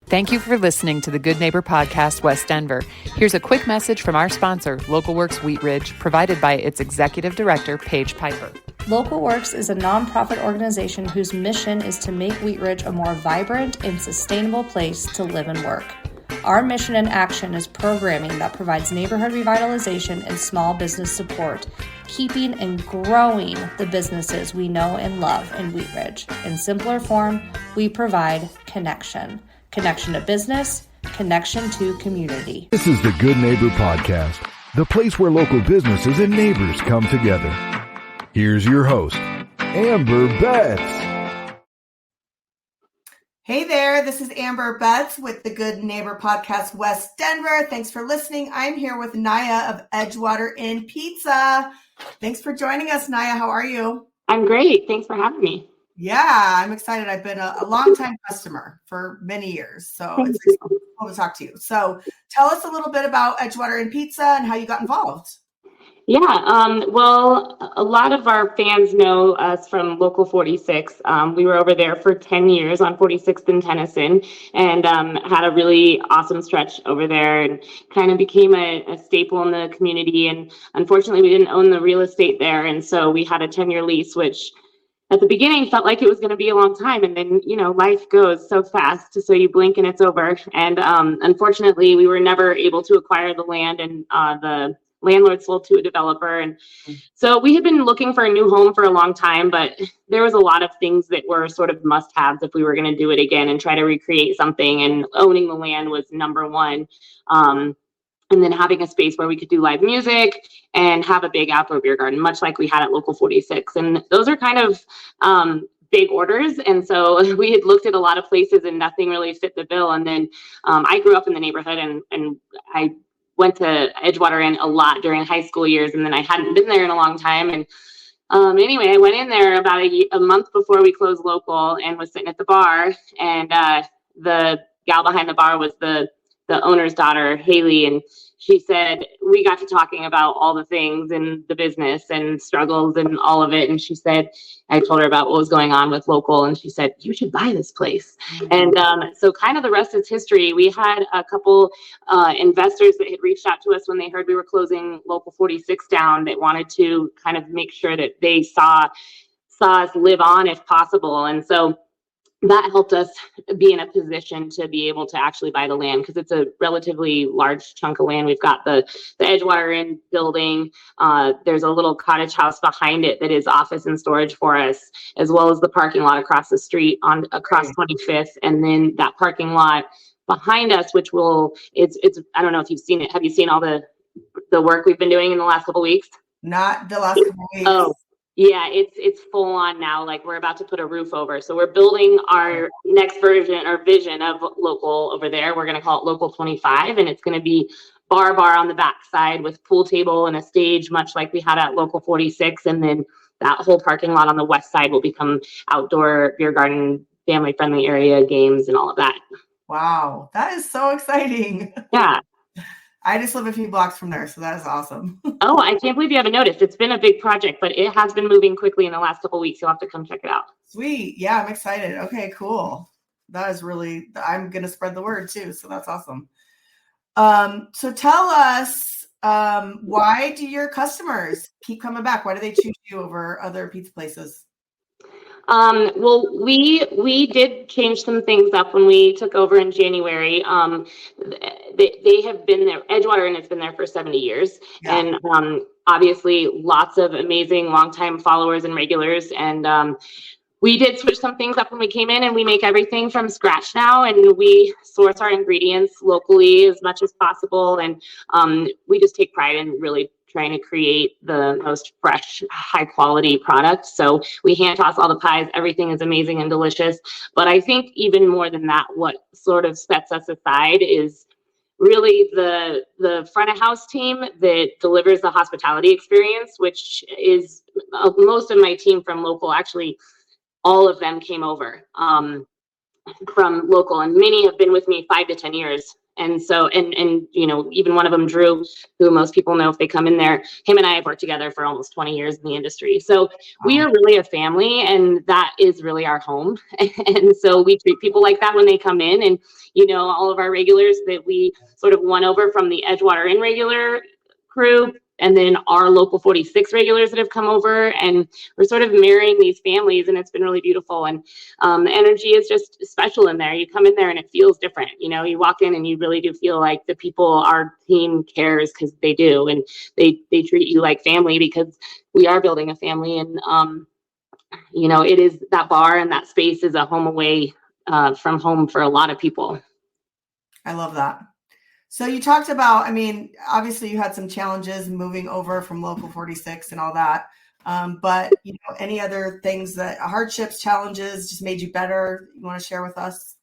Thank you for listening to the Good Neighbor Podcast, West Denver. Here's a quick message from our sponsor, Local Works Wheat Ridge, provided by its Executive Director, Paige Piper. Local Works is a nonprofit organization whose mission is to make Wheat Ridge a more vibrant and sustainable place to live and work. Our mission and action is programming that provides neighborhood revitalization and small business support, keeping and growing the businesses we know and love in Wheat Ridge. In simpler form, we provide connection. Connection to business, connection to community. This is the Good Neighbor Podcast, the place where local businesses and neighbors come together. Here's your host, Amber Betts. Hey there, this is Amber Betts with the Good Neighbor Podcast, West Denver. Thanks for listening. I'm here with Naya of Edgewater Inn Pizza. Thanks for joining us, Naya. How are you? I'm great. Thanks for having me. Yeah, I'm excited. I've been a long-time customer for many years, so it's cool to talk to you. So tell us a little bit about Edgewater Inn Pizza and how you got involved. Yeah, well, a lot of our fans know us from Local 46. We were over there for 10 years on 46th and Tennyson, and had a really awesome stretch over there and kind of became a staple in the community. And unfortunately, we didn't own the real estate there, and so we had a 10-year lease, which at the beginning felt like it was going to be a long time. And then, you know, life goes so fast. So you blink and it's over. And unfortunately, we were never able to acquire the land, and the landlord sold to a developer. And so we had been looking for a new home for a long time, but there was a lot of things that were sort of must-haves if we were going to do it again and try to recreate something. And owning the land was number one. And then having a space where we could do live music and have a big outdoor beer garden, much like we had at Local 46. And those are kind of big orders. And so we had looked at a lot of places and nothing really fit the bill. And then I grew up in the neighborhood, and I went to Edgewater Inn a lot during high school years. And then I hadn't been there in a long time. And anyway, I went in there about a month before we closed Local and was sitting at the bar. And the gal behind the bar was the owner's daughter, Haley, and she said, we got to talking about all the things in the business and struggles and all of it. And she said, I told her about what was going on with Local, and she said, you should buy this place. And so kind of the rest is history. We had a couple investors that had reached out to us when they heard we were closing Local 46 down, that wanted to kind of make sure that they saw us live on if possible. And so that helped us be in a position to be able to actually buy the land, because it's a relatively large chunk of land. We've got the Edgewater Inn building. There's a little cottage house behind it that is office and storage for us, as well as the parking lot across the street across 25th. And then that parking lot behind us, which it's I don't know if you've seen it. Have you seen all the work we've been doing in the last couple of weeks? Not the last couple of weeks. Oh. Yeah, it's full on now. Like, we're about to put a roof over. So we're building our next version or vision of Local over there. We're going to call it Local 25, and it's going to be bar on the backside with pool table and a stage, much like we had at Local 46. And then that whole parking lot on the west side will become outdoor beer garden, family friendly area, games, and all of that. Wow, that is so exciting. Yeah. I just live a few blocks from there, so that is awesome. Oh, I can't believe you haven't noticed. It's been a big project, but it has been moving quickly in the last couple of weeks. You'll have to come check it out. Sweet. Yeah, I'm excited. Okay, cool. That is really, I'm going to spread the word too, so that's awesome. So tell us, why do your customers keep coming back? Why do they choose you over other pizza places? Well, we did change some things up when we took over in January. They have been there. Edgewater Inn has been there for 70 years. Yeah. And obviously lots of amazing longtime followers and regulars. And we did switch some things up when we came in, and we make everything from scratch now. And we source our ingredients locally as much as possible. And we just take pride in really trying to create the most fresh, high quality product. So we hand toss all the pies. Everything is amazing and delicious. But I think even more than that, what sort of sets us aside is really the front of house team that delivers the hospitality experience, which is most of my team from Local. Actually, all of them came over from Local, and many have been with me 5 to 10 years. And so, and even one of them, Drew, who most people know if they come in there, him and I have worked together for almost 20 years in the industry. So we are really a family, and that is really our home. And so we treat people like that when they come in. And, all of our regulars that we sort of won over from the Edgewater Inn regular crew, and then our local 46 regulars that have come over, and we're sort of marrying these families, and it's been really beautiful. And the energy is just special in there. You come in there and it feels different. You walk in and you really do feel like the people, our team cares, because they do, and they treat you like family, because we are building a family. And it is, that bar and that space is a home away from home for a lot of people. I love that. So you talked about, obviously you had some challenges moving over from local 46 and all that. But any other things, that hardships, challenges just made you better, you want to share with us?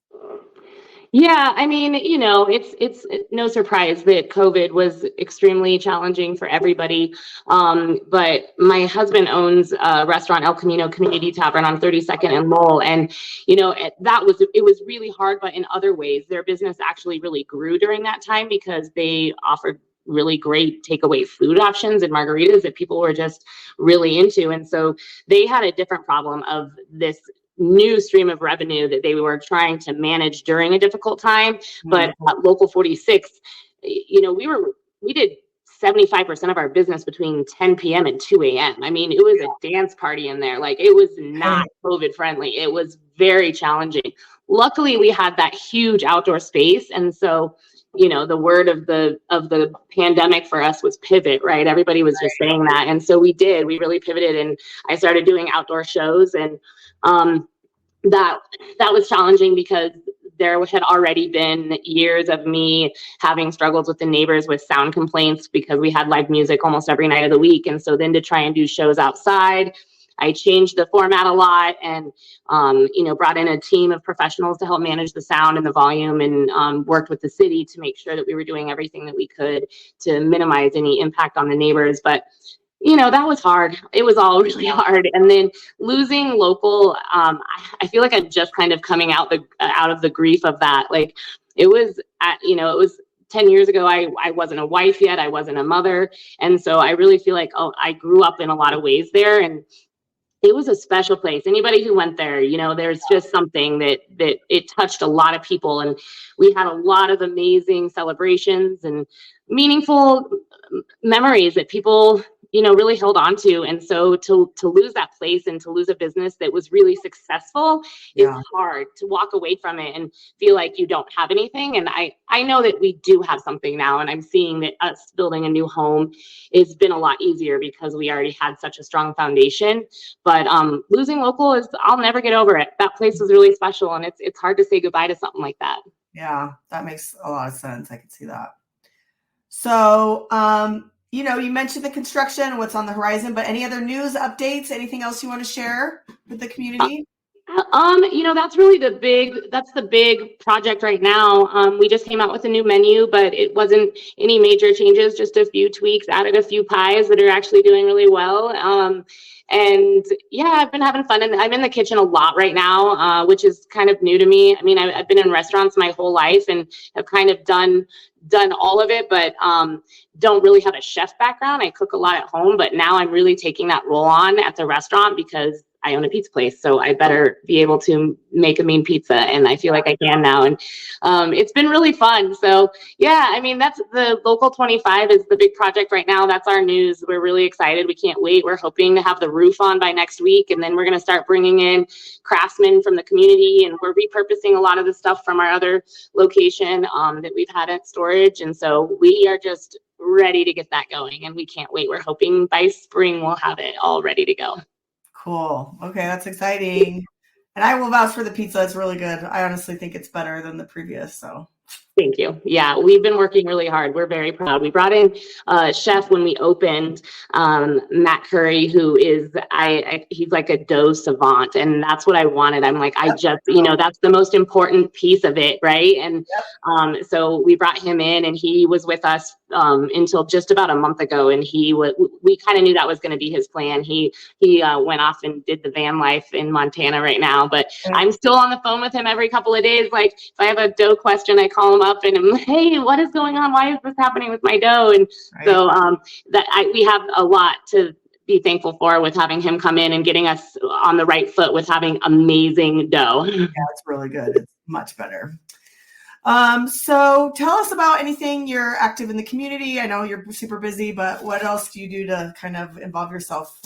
Yeah, it's no surprise that COVID was extremely challenging for everybody. But my husband owns a restaurant, El Camino Community Tavern on 32nd and Lowell. And, it was really hard, but in other ways, their business actually really grew during that time, because they offered really great takeaway food options and margaritas that people were just really into. And so they had a different problem of this new stream of revenue that they were trying to manage during a difficult time. But local 46, we did 75% of our business between 10 p.m. and 2 a.m. It was a dance party in there. Like, it was not COVID friendly. It was very challenging. Luckily, we had that huge outdoor space. And so, the word of the pandemic for us was pivot, right? Everybody was just saying that. And so we really pivoted, and I started doing outdoor shows. And that was challenging, because there had already been years of me having struggles with the neighbors with sound complaints, because we had live music almost every night of the week. And so then to try and do shows outside, I changed the format a lot, and brought in a team of professionals to help manage the sound and the volume, and worked with the city to make sure that we were doing everything that we could to minimize any impact on the neighbors. But that was hard. It was all really hard. And then losing local, I feel like I'm just kind of coming out of the grief of that. Like, it was 10 years ago, I wasn't a wife yet. I wasn't a mother. And so I really feel like, I grew up in a lot of ways there, and it was a special place. Anybody who went there, there's just something that it touched a lot of people. And we had a lot of amazing celebrations and meaningful memories that people really held on to. And so to lose that place and to lose a business that was really successful is hard, to walk away from it and feel like you don't have anything. And I know that we do have something now, and I'm seeing that us building a new home has been a lot easier, because we already had such a strong foundation. But losing local I'll never get over it. That place was really special, and it's hard to say goodbye to something like that. Yeah, that makes a lot of sense. I can see that. So, you mentioned the construction and what's on the horizon, but any other news updates, anything else you want to share with the community? That's really the big project right now. We just came out with a new menu, but it wasn't any major changes, just a few tweaks, added a few pies that are actually doing really well. And yeah, I've been having fun, and I'm in the kitchen a lot right now, which is kind of new to me. I've been in restaurants my whole life and have kind of done all of it, but don't really have a chef background. I cook a lot at home, but now I'm really taking that role on at the restaurant, because I own a pizza place, so I better be able to make a mean pizza, and I feel like I can now. And it's been really fun. So yeah, that's the local 25 is the big project right now. That's our news. We're really excited. We can't wait. We're hoping to have the roof on by next week, and then we're going to start bringing in craftsmen from the community, and we're repurposing a lot of the stuff from our other location that we've had at storage. And so we are just ready to get that going, and we can't wait. We're hoping by spring we'll have it all ready to go. Cool. Okay, that's exciting. And I will vouch for the pizza. It's really good. I honestly think it's better than the previous. So Thank you. Yeah, we've been working really hard. We're very proud. We brought in a chef when we opened, Matt Curry, who is, he's like a dough savant, and that's what I wanted. I'm like, that's the most important piece of it, right? And so we brought him in, and he was with us until just about a month ago, and we kind of knew that was going to be his plan. He went off and did the van life in Montana right now, but I'm still on the phone with him every couple of days. Like, if I have a dough question, I call them up and I'm like, hey, what is going on? Why is this happening with my dough? And so we have a lot to be thankful for with having him come in and getting us on the right foot with having amazing dough. Yeah, it's really good. It's much better. So tell us about anything you're active in the community. I know you're super busy, but what else do you do to kind of involve yourself?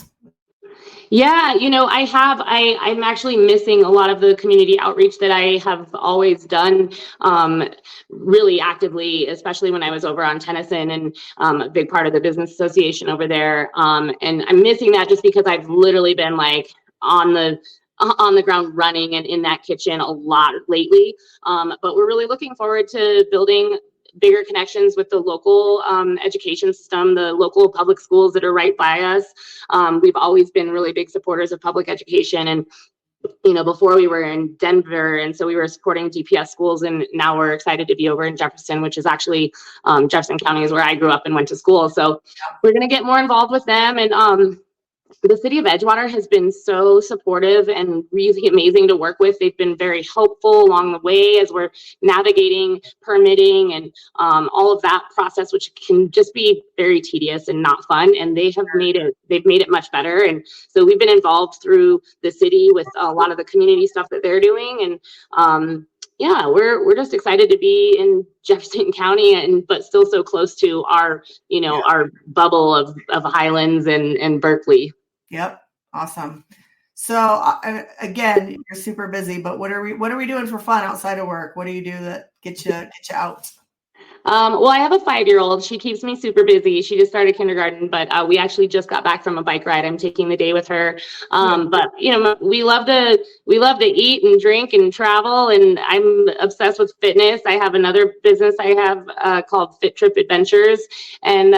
Yeah, I'm actually missing a lot of the community outreach that I have always done really actively, especially when I was over on Tennyson and a big part of the business association over there. And I'm missing that just because I've literally been like on the ground running and in that kitchen a lot lately. But we're really looking forward to building bigger connections with the local education system, the local public schools that are right by us. We've always been really big supporters of public education, and before we were in Denver, and so we were supporting DPS schools, and now we're excited to be over in Jefferson, which is actually Jefferson County is where I grew up and went to school. So we're going to get more involved with them. And the city of Edgewater has been so supportive and really amazing to work with. They've been very helpful along the way as we're navigating permitting and all of that process, which can just be very tedious and not fun. And they've made it much better. And so we've been involved through the city with a lot of the community stuff that they're doing. And yeah, we're just excited to be in Jefferson County, but still so close to our bubble of Highlands and Berkeley. Yep. Awesome. So again, you're super busy, but what are we doing for fun outside of work? What do you do that get you out? Well, I have a 5-year-old. She keeps me super busy. She just started kindergarten, but we actually just got back from a bike ride. I'm taking the day with her. But we love to eat and drink and travel, and I'm obsessed with fitness. I have another business I have called Fit Trip Adventures, and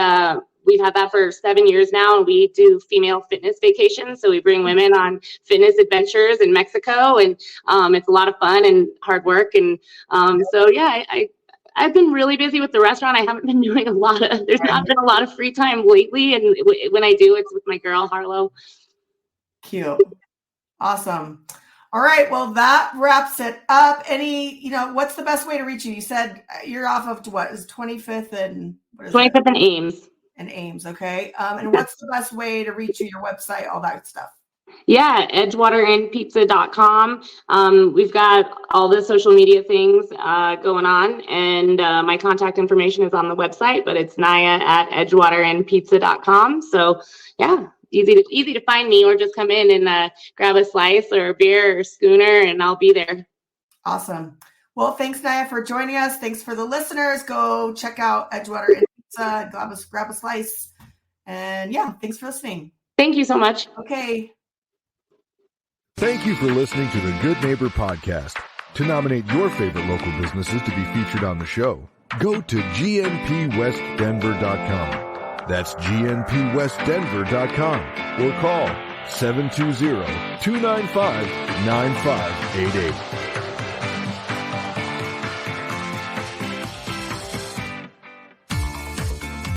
we've had that for 7 years now, and we do female fitness vacations. So we bring women on fitness adventures in Mexico, and it's a lot of fun and hard work. And so yeah, I've been really busy with the restaurant. I haven't been doing there's not been a lot of free time lately. And when I do, it's with my girl, Harlow. Cute. Awesome. All right. Well, that wraps it up. What's the best way to reach you? You said you're off of what is 25th and what is 25th and Ames. And Ames. Okay. And what's the best way to reach you, your website, all that stuff? Yeah, edgewaterinpizza.com. We've got all the social media things going on, and my contact information is on the website, but it's naya@edgewaterinpizza.com. So yeah, easy to find me, or just come in and grab a slice or a beer or schooner, and I'll be there. Awesome. Well, thanks, Naya, for joining us. Thanks for the listeners. Go check out Edgewater Inn Pizza, grab a slice. And yeah, thanks for listening. Thank you so much. Okay. Thank you for listening to the Good Neighbor Podcast. To nominate your favorite local businesses to be featured on the show, go to gnpwestdenver.com. That's gnpwestdenver.com, or call 720-295-9588.